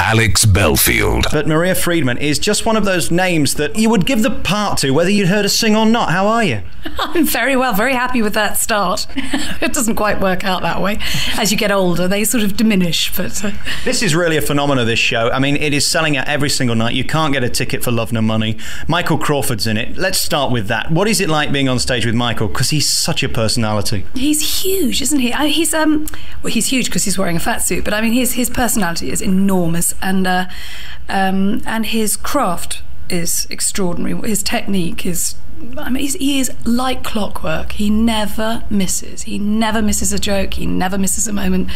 Alex Belfield. But Maria Friedman is just one of those names that you would give the part to whether you'd heard her sing or not. How are you? I'm very well, very happy with that start. It doesn't quite work out that way. As you get older, they sort of diminish. But This is really a phenomenon, this show. I mean, it is selling out every single night. You can't get a ticket for love nor money. Michael Crawford's in it. Let's start with that. What is it like being on stage with Michael? Because he's such a personality. he's huge, isn't he? He's huge because he's wearing a fat suit. But I mean, his personality is enormous, and his craft is extraordinary. His technique is, I mean, he is like clockwork. He never misses. He never misses a joke. He never misses a moment.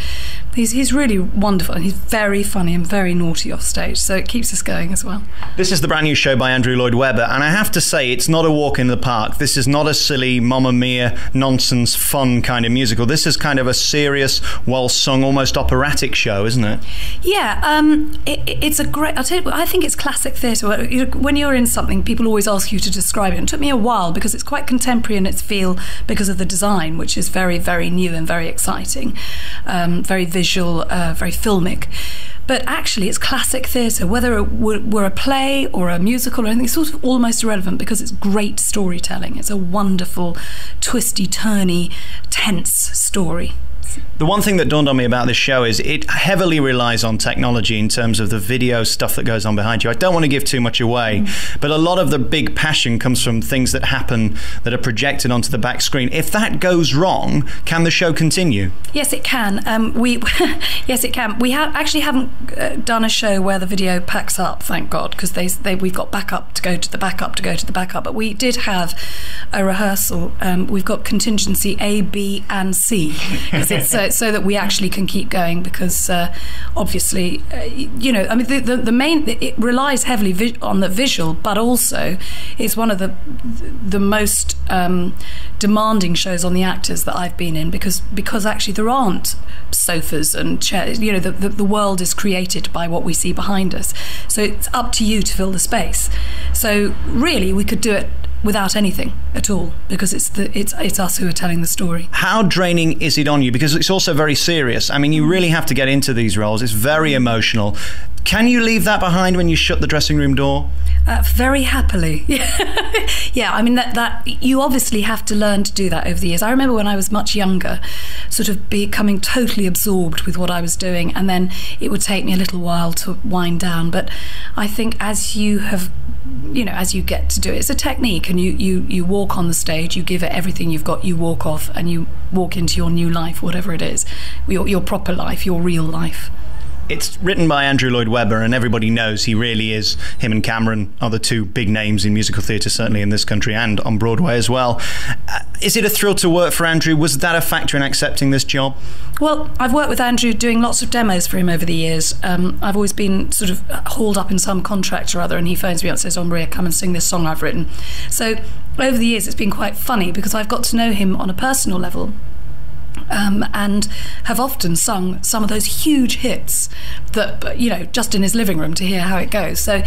He's really wonderful, and he's very funny and very naughty off stage, so it keeps us going as well. This is the brand new show by Andrew Lloyd Webber, and I have to say, it's not a walk in the park. This is not a silly Mamma Mia nonsense fun kind of musical. This is kind of a serious, well-sung, almost operatic show, isn't it? Yeah, it's a great, I'll tell you what, I think it's classic theatre. When you're in something, people always ask you to describe it. It took me a while because it's quite contemporary in its feel because of the design, which is very, very new and very exciting, very visual, very filmic. But actually, it's classic theatre. Whether it were a play or a musical or anything, it's sort of almost irrelevant because it's great storytelling. It's a wonderful, twisty, turny, tense story. The one thing that dawned on me about this show is it heavily relies on technology in terms of the video stuff that goes on behind you. I don't want to give too much away, but a lot of the big passion comes from things that happen that are projected onto the back screen. If that goes wrong, can the show continue? Yes, it can. Yes, it can. We actually haven't done a show where the video packs up, thank God, because we've got backup to go to the backup to go to the backup. But we did have a rehearsal. We've got contingency A, B, and C. So that we actually can keep going, because obviously, you know, I mean, the main, it relies heavily on the visual, but also it's one of the most demanding shows on the actors that I've been in, because actually there aren't sofas and chairs. You know, the world is created by what we see behind us, so it's up to you to fill the space. So really, we could do it without anything at all, because it's us who are telling the story. How draining is it on you? Because it's also very serious. I mean, you really have to get into these roles. It's very emotional. Can you leave that behind when you shut the dressing room door? Very happily. Yeah, I mean, that you obviously have to learn to do that over the years. I remember when I was much younger, sort of becoming totally absorbed with what I was doing, and then it would take me a little while to wind down. But I think as you have, you know, as you get to do it, it's a technique, and you walk on the stage, you give it everything you've got, you walk off, and you walk into your new life, whatever it is, your proper life, your real life. It's written by Andrew Lloyd Webber, and everybody knows he really is. Him and Cameron are the two big names in musical theatre, certainly in this country and on Broadway as well. Is it a thrill to work for Andrew? Was that a factor in accepting this job? Well, I've worked with Andrew doing lots of demos for him over the years. I've always been sort of hauled up in some contract or other, and he phones me up and says, "Oh, Maria, come and sing this song I've written." So over the years, it's been quite funny because I've got to know him on a personal level. And have often sung some of those huge hits that, you know, just in his living room to hear how it goes. So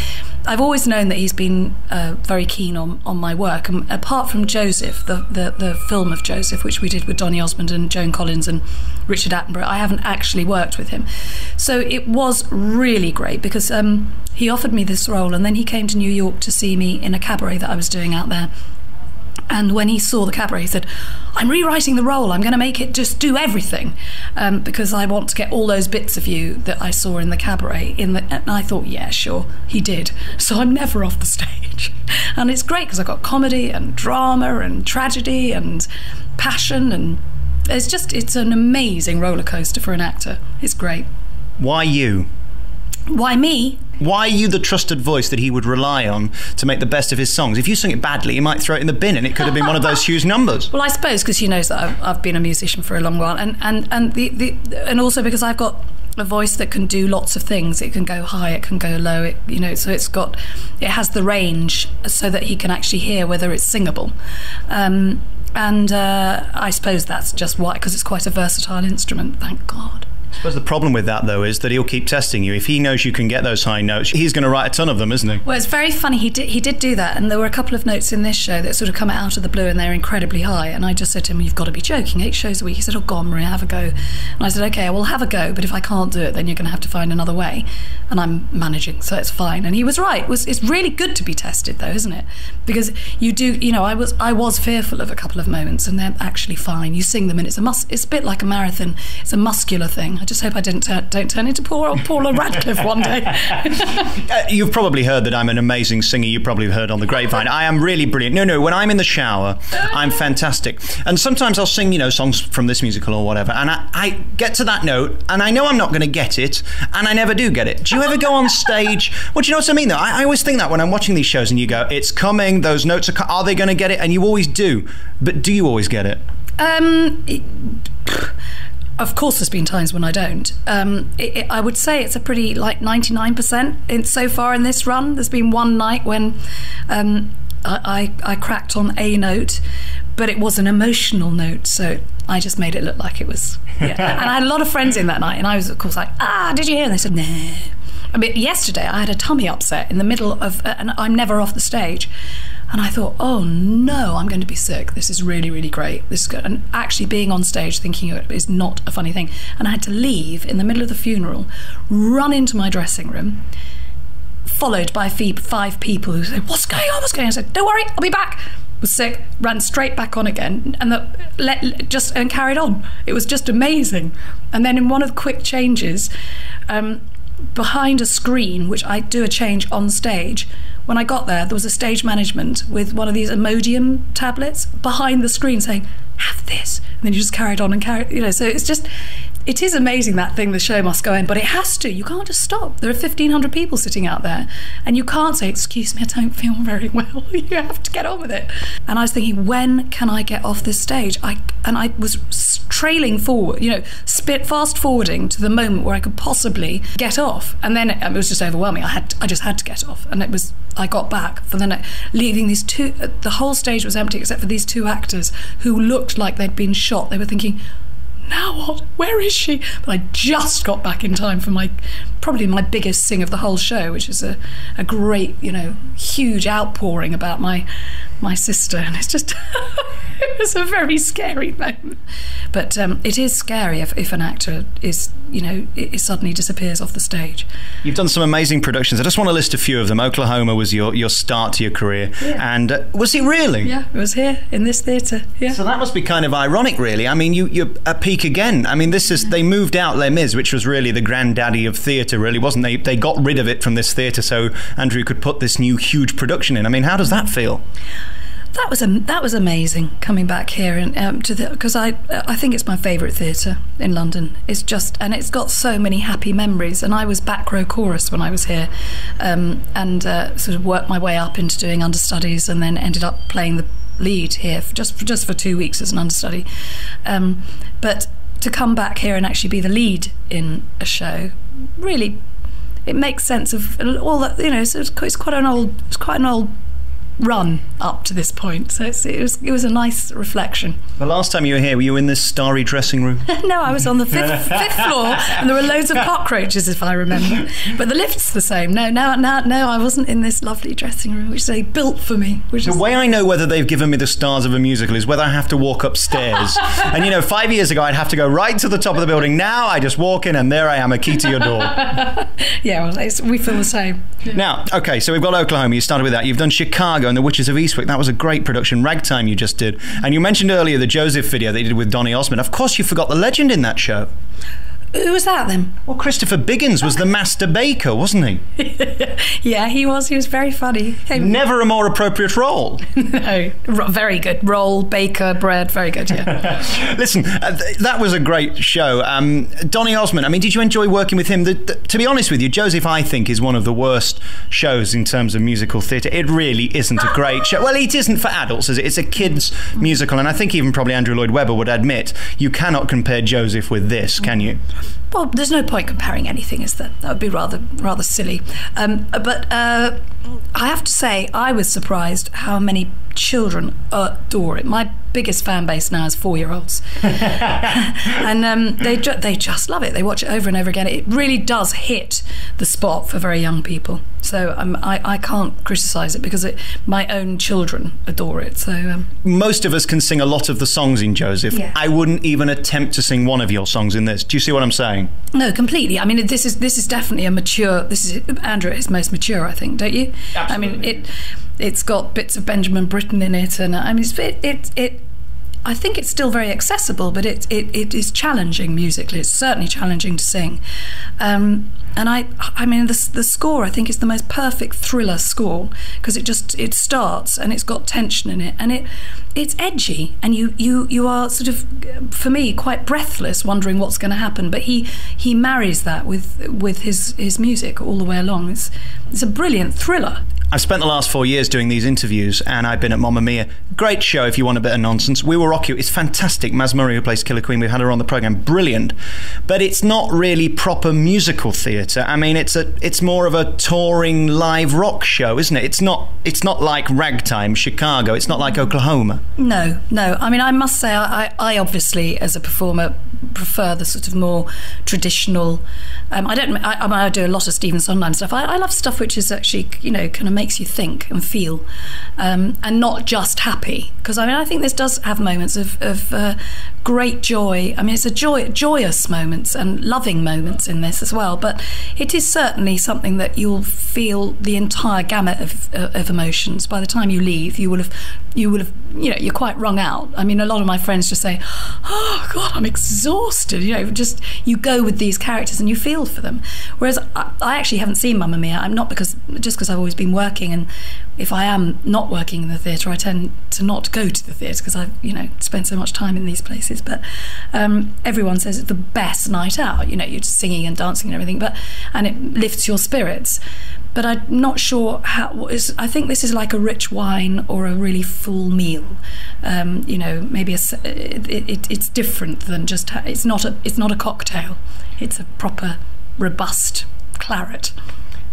I've always known that he's been very keen on my work. And apart from Joseph, the film of Joseph, which we did with Donny Osmond and Joan Collins and Richard Attenborough, I haven't actually worked with him. So it was really great because he offered me this role, and then he came to New York to see me in a cabaret that I was doing out there. And when he saw the cabaret, he said, "I'm rewriting the role. I'm going to make it just do everything because I want to get all those bits of you that I saw in the cabaret." And I thought, yeah, sure, he did. So I'm never off the stage. And it's great because I've got comedy and drama and tragedy and passion. And it's an amazing roller coaster for an actor. It's great. Why you? Why me? Why are you the trusted voice that he would rely on to make the best of his songs? If you sing it badly, he might throw it in the bin, and it could have been one of those huge numbers. Well, I suppose because he knows that I've been a musician for a long while, and also because I've got a voice that can do lots of things. It can go high, it can go low. So it has the range so that he can actually hear whether it's singable. And I suppose that's just why, because it's quite a versatile instrument. Thank God. I suppose the problem with that, though, is that he'll keep testing you. If he knows you can get those high notes, he's going to write a ton of them, isn't he? Well, it's very funny. He did do that, and there were a couple of notes in this show that sort of come out of the blue, and they're incredibly high. And I just said to him, "You've got to be joking. 8 shows a week." He said, "Oh, go on, Maria, have a go." And I said, "Okay, I will have a go, but if I can't do it, then you're going to have to find another way." And I'm managing, so it's fine. And he was right. It's really good to be tested, though, isn't it? Because you do, I was fearful of a couple of moments, and they're actually fine. You sing them, and it's a bit like a marathon. It's a muscular thing. I just hope I don't turn into poor old Paula Radcliffe one day. You've probably heard that I'm an amazing singer. You probably heard on the grapevine. I am really brilliant. No, when I'm in the shower, I'm fantastic. And sometimes I'll sing, songs from this musical or whatever, and I get to that note, and I know I'm not going to get it, and I never do get it. Do you ever go on stage? Well, do you know what I mean, though? I always think that when I'm watching these shows, and you go, it's coming, those notes are they going to get it? And you always do. But do you always get it? Of course, there's been times when I don't. I would say it's a pretty 99% so far in this run. There's been one night when I cracked on a note, but it was an emotional note, so I just made it look like it was. Yeah. And I had a lot of friends in that night, and I was, of course, like, did you hear? And they said, nah. I mean, yesterday I had a tummy upset in the middle of, and I'm never off the stage. And I thought, oh no, I'm going to be sick. This is really, really great. This is good. And actually being on stage thinking it is not a funny thing. And I had to leave in the middle of the funeral, run into my dressing room, followed by 5 people who said, what's going on? What's going on? I said, don't worry, I'll be back. Was sick, ran straight back on again, and and carried on. It was just amazing. And then in one of the quick changes, behind a screen, which I do a change on stage, when I got there was a stage management with one of these Imodium tablets behind the screen saying, have this, and then you just carried on and so it is amazing, that thing, the show must go on, but it has to. You can't just stop. There are 1,500 people sitting out there, and you can't say, excuse me, I don't feel very well. You have to get on with it. And I was thinking, when can I get off this stage? I was trailing forward, fast forwarding to the moment where I could possibly get off. And then it was just overwhelming. I just had to get off. And I got back for the night, leaving these two, the whole stage was empty except for these 2 actors who looked like they'd been shot. They were thinking, now what? Where is she? But I just got back in time for probably my biggest sing of the whole show, which is a great, huge outpouring about my sister, and it's just it was a very scary moment. But it is scary if an actor is, it suddenly disappears off the stage. You've done some amazing productions. I just want to list a few of them. Oklahoma was your start to your career, and was it really? Yeah, it was here in this theatre. Yeah. So that must be kind of ironic, really. I mean, you're at peak again. I mean, they moved out Les Mis, which was really the granddaddy of theatre, really, wasn't they? They got rid of it from this theatre so Andrew could put this new huge production in. I mean, how does that feel? That was amazing, coming back here and because I think it's my favourite theatre in London. It's got so many happy memories, and I was back row chorus when I was here, and sort of worked my way up into doing understudies, and then ended up playing the lead here just for 2 weeks as an understudy. But to come back here and actually be the lead in a show, really, it makes sense of all that. So it's quite an old run up to this point, so it was a nice reflection. The last time you were here, were you in this starry dressing room? No, I was on the fifth floor, and there were loads of cockroaches, if I remember. But the lift's the same. No, I wasn't in this lovely dressing room, which they built for me. The way I know whether they've given me the stars of a musical is whether I have to walk upstairs. And 5 years ago, I'd have to go right to the top of the building. Now I just walk in, and there I am, a key to your door. Yeah, well, we feel the same. Yeah. Now, okay, so we've got Oklahoma. You started with that. You've done Chicago and The Witches of Eastwick. That was a great production. Ragtime you just did. And you mentioned earlier the Joseph video that you did with Donny Osmond. Of course, you forgot the legend in that show. Who was that then? Well, Christopher Biggins was the master baker, wasn't he? Yeah, he was. He was very funny. Never a more appropriate role. No, very good. Roll, baker, bread, very good, yeah. Listen, that was a great show. Donny Osmond, I mean, did you enjoy working with him? To be honest with you, Joseph, I think, is one of the worst shows in terms of musical theatre. It really isn't a great show. Well, it isn't for adults, is it? It's a kids' musical, and I think even probably Andrew Lloyd Webber would admit you cannot compare Joseph with this, can you? Well, there's no point comparing anything, is there? That would be rather silly. But I have to say, I was surprised how many children adore it. My biggest fan base now is 4-year-olds. And they just love it. They watch it over and over again. It really does hit the spot for very young people. So I can't criticise it because my own children adore it. So most of us can sing a lot of the songs in Joseph. Yeah. I wouldn't even attempt to sing one of your songs in this. Do you see what I'm saying? No, completely. I mean, this is definitely a mature. This is Andrew at his most mature, I think. Don't you? Absolutely. I mean, it's got bits of Benjamin Britten in it, and I mean, I think it's still very accessible, but it is challenging musically. It's certainly challenging to sing. And I mean, the score, I think, is the most perfect thriller score because it starts and it's got tension in it, and it's edgy, and you are sort of, for me, quite breathless, wondering what's going to happen. But he marries that with his music all the way along. It's a brilliant thriller. I've spent the last 4 years doing these interviews, and I've been at Mamma Mia. Great show if you want a bit of nonsense. We Will Rock You. It's fantastic. Maz Murray, who plays Killer Queen, we've had her on the programme. Brilliant. But it's not really proper musical theatre. I mean, it's more of a touring live rock show, isn't it? It's not like Ragtime, Chicago. It's not like Oklahoma. No. I mean, I must say, I obviously, as a performer, prefer the sort of more traditional. I do a lot of Stephen Sondheim stuff. I love stuff which is actually, kind of makes you think and feel, and not just happy. Because I mean, I think this does have moments of great joy. I mean, it's joyous moments and loving moments in this as well. But it is certainly something that you'll feel the entire gamut of emotions. By the time you leave, you will have, you're quite wrung out. I mean, a lot of my friends just say, "Oh God, I'm exhausted." Just you go with these characters and you feel for them. Whereas I actually haven't seen Mamma Mia. I'm not because I've always been working, and if I am not working in the theatre, I tend to not go to the theatre because I've spent so much time in these places. But everyone says it's the best night out. You're just singing and dancing and everything, and it lifts your spirits. But I'm not sure how. I think this is like a rich wine or a really full meal. Maybe it's different than just. It's not a cocktail. It's a proper, robust claret.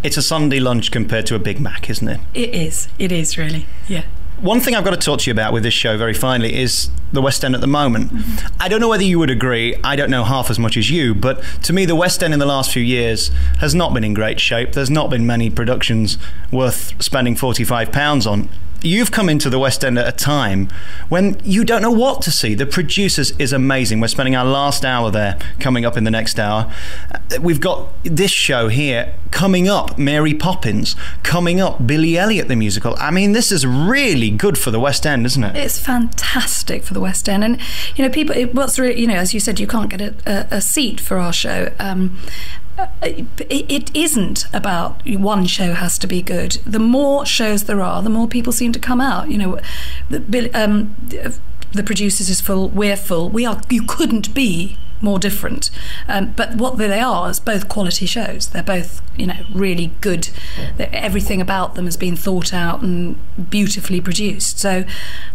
It's a Sunday lunch compared to a Big Mac, isn't it? It is really, yeah. One thing I've got to talk to you about with this show very finally is the West End at the moment. Mm-hmm. I don't know whether you would agree, I don't know half as much as you, but to me the West End in the last few years has not been in great shape. There's not been many productions worth spending £45 on. You've come into the West End at a time when you don't know what to see. The producers is amazing. We're spending our last hour there, coming up in the next hour. We've got this show here coming up, Mary Poppins, coming up, Billy Elliot the musical. I mean, this is really good for the West End, isn't it? It's fantastic for the West End. And, people, what's really, as you said, you can't get a seat for our show. It isn't about one show has to be good. The more shows there are, the more people seem to come out. The producers is full, we're full. You couldn't be more different. But what they are is both quality shows. They're both, really good. Everything about them has been thought out and beautifully produced. So,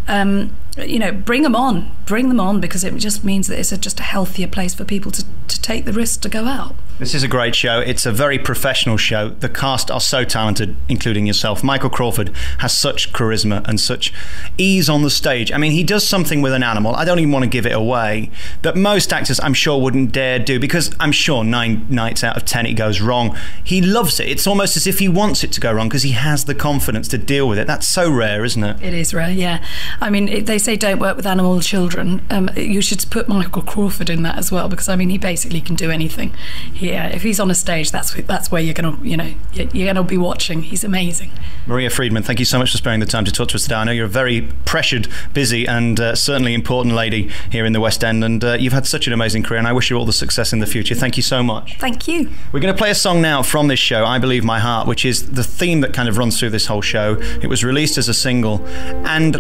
bring them on because it just means that it's just a healthier place for people to take the risk to go out. This is a great show. It's a very professional show. The cast are so talented, including yourself. Michael Crawford has such charisma and such ease on the stage. I mean, he does something with an animal. I don't even want to give it away, that most actors, I'm sure, wouldn't dare do, because I'm sure 9 nights out of 10 it goes wrong. He loves it. It's almost as if he wants it to go wrong because he has the confidence to deal with it. That's so rare, isn't it? It is rare, yeah. I mean, they say don't work with animal children. You should put Michael Crawford in that as well, because I mean, he basically can do anything. Yeah, if he's on a stage, that's where you're gonna, you're gonna be watching. He's amazing. Maria Friedman, thank you so much for sparing the time to talk to us today. I know you're a very pressured, busy, and certainly important lady here in the West End, and you've had such an amazing career, and I wish you all the success in the future. Thank you so much. Thank you. We're going to play a song now from this show, I Believe My Heart, which is the theme that kind of runs through this whole show. It was released as a single, and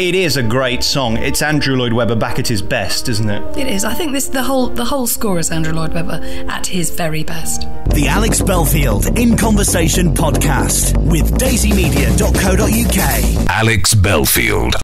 it is a great song. It's Andrew Lloyd Webber back at his best, isn't it? It is. I think the whole score is Andrew Lloyd Webber at his very best. The Alex Belfield In Conversation podcast with daisymedia.co.uk. Alex Belfield.